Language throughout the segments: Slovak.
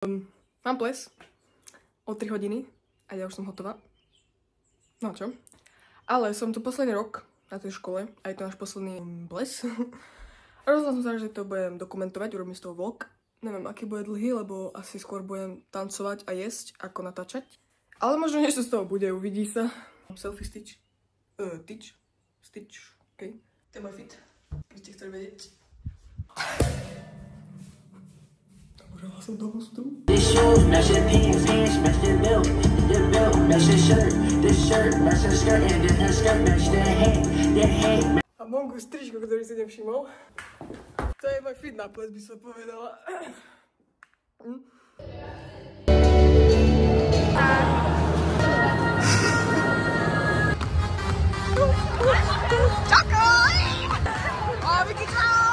Mám ples o 3 hodiny a ja už som hotová. No čo? Ale som tu posledný rok na tej škole a je to náš posledný ples. Rozhodla som sa, že to budem dokumentovať, urobím z toho vlog. Neviem, aký bude dlhý, lebo asi skôr budem tancovať a jesť, ako natáčať. Ale možno niečo z toho bude, uvidí sa. Selfie stitch. Stitch. OK. To je môj fit. Keď ste chceli vedieť. Dobrala som do hustu. A Mongu stričko, ktorý si nevšimol. To je môj fit na ples, by som povedala. Čakaj! A vykyčal!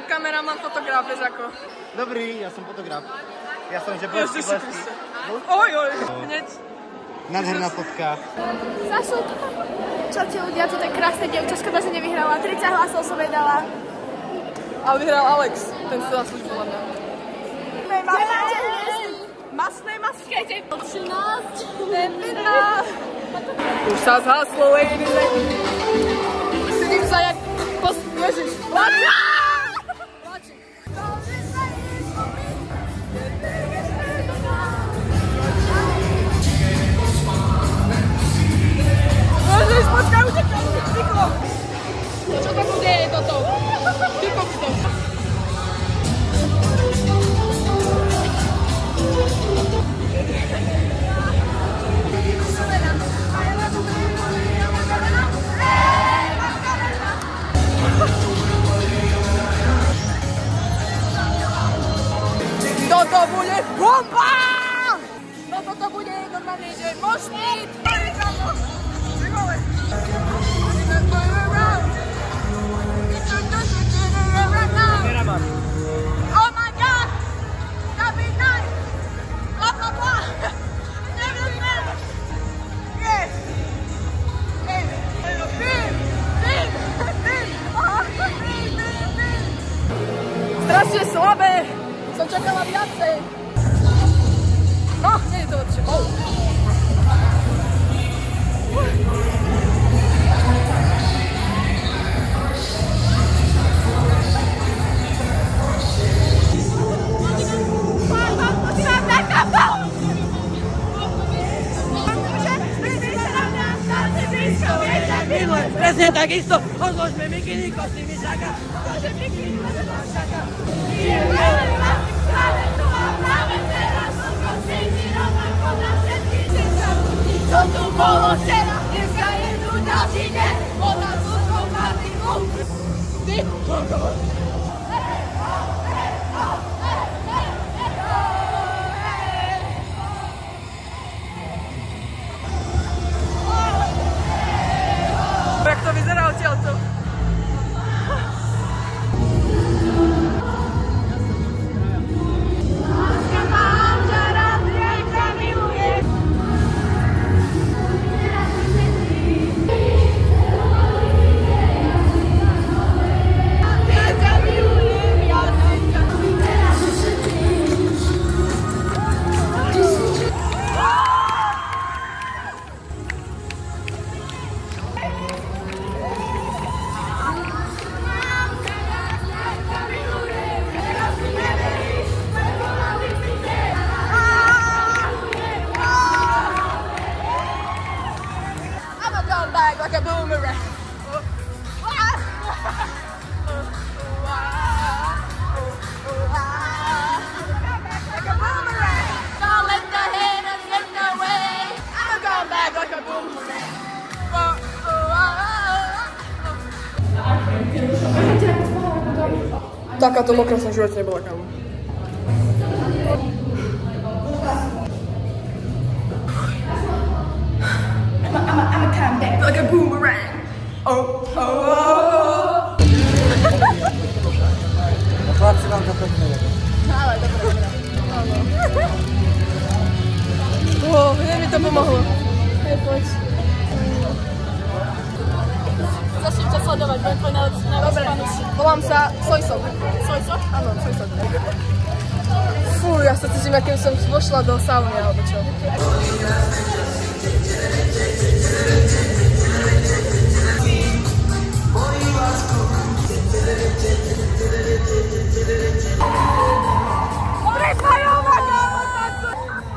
Kameraman, fotograf, vieš ako. Dobrý, ja som fotograf. Ja som, že blesky. Oj, hneď. Nádherná fotka. Sašu, čaute ľudia, toto je krásne dievča, škoda, že nevyhrala. 30 hlasov som jej dala. Ale vyhral Alex, ten si zaslúžil na mňa. Masnej maske, 13, nepina. Už sa zhaslo, ladies. Sedím sa jak Ježiš. Ježiš, počkaj, utekaj, cyklo. Čo to bude toto? Ty kokto. Toto bude bomba! No toto bude normálne, že moštít! Oh my god! That'd be nice! Blah blah blah! Yes! Strašne slabé! Som čakala viacej! No, nie je to lepšie. Presne takisto, odložme mikiny, kostýmy šaka. Odložme mikiny, kostýmy šaka. Co tu bolo včera, dneska je tu ďalší deň, od nás úzkou Martinku. Ty kokos. Jak to vyzerá odtiaľto? Thank you. Takáto mokrá som v živote nebola, kámo. I'm a come back. Like a boomerang. Oh, oh, oh. Chlapci vám to pekne je. Ale dobre. Mne mi to pomohlo. Hej, poď. Začnem ťa sledovať, budem tvoj najlepší fanúš. Volám sa Sojsok. Sojsok? Áno, Sojsok. Fú, ja sa cítim, akým som vošla do sauny, alebo čo.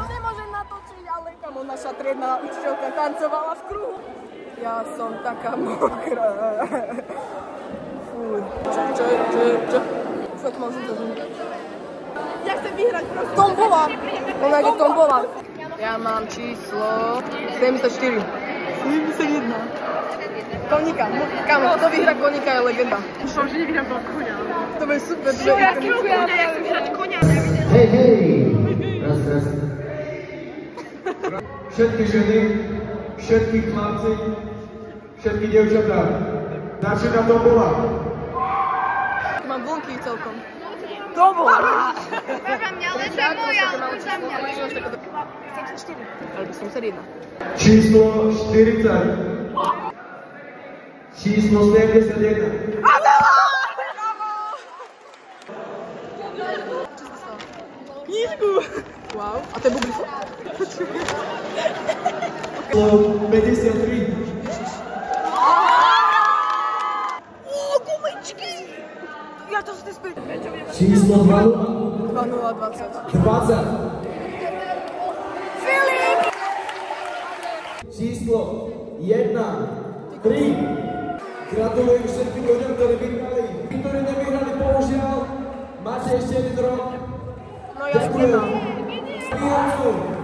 Nemôžem natočiť, ale kamo naša triedna učiteľka tancovala v kruhu. Ja som taká mokrá. Fú. Čo? Fakt mal som to zimka. Ja chcem vyhrať proste. Tombola! Ona je tombola. Ja mám číslo 74. 71. Koníka. Kámo, kto vyhrá koníka je legenda. Som že nevyhrám toho konia. To bude super. Ja chcem vyhrať konia. Hej, hej! Raz. Všetky ženy, všetky chlapci, všetky dievčatá. Začína tombola. Mám bunky celkom. Prva mňa, ale za moja, za mňa. 74. Alebo 71. Číslo 40. Číslo 71. Knížku! Wow. A to je bublifo? Číslo 53. Gumičky! Ja to si späť. Číslo 20. 2020. 20. Číslo 1. 3. Gratulujem všetkým ľuďom, ktorí vyhrali. Tí, ktorí nevyhrali, bohužiaľ, máte ešte jeden rok. No ja ich nemám. Výhorcu.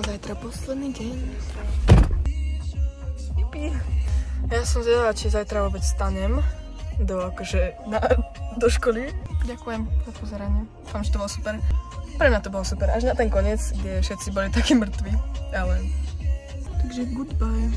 Zajtra posledný deň. Ja som zvedavá, či zajtra vôbec stanem do školy. Ďakujem za pozeranie. Dúfam, že to bolo super. Pre mňa to bolo super. Až na ten koniec, kde všetci boli takí mŕtvi. Ale... Takže goodbye.